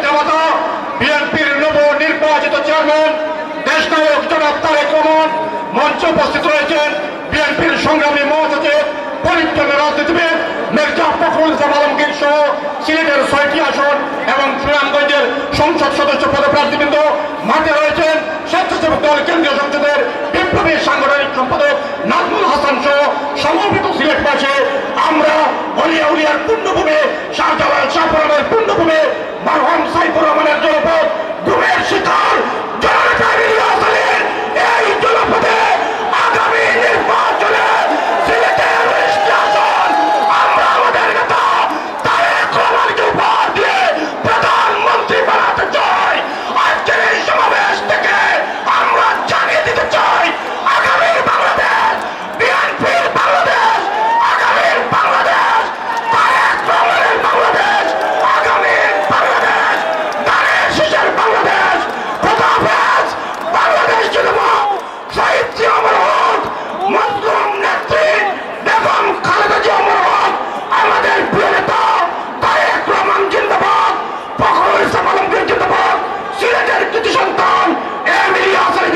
পিতামাতা, বিএনপির নবনির্বাচিত চেয়ারম্যান দেশনায়ক জনাব তারেক রহমান, মঞ্চে উপস্থিত রয়েছেন বিএনপির সংগ্রামী মহাসচিব পরিচ্ছন্ন রাজনীতিবিদ মির্জা ফখরুল ইসলাম আলমগীর সহ সিলেটের 6টি আসন এবং সুনামগঞ্জের সংসদ সদস্য পদপ্রার্থীবৃন্দ, মাঠে রয়েছেন স্বেচ্ছাসেবক দল কেন্দ্রীয় সংসদের বিপ্লবী সাংগঠনিক সম্পাদক নাজমুল হাসান সহ সমবেত সিলেটবাসী। আমরা অলিয়া উলিয়ার পূর্ণভূমি শাহজালাল শাহপরানের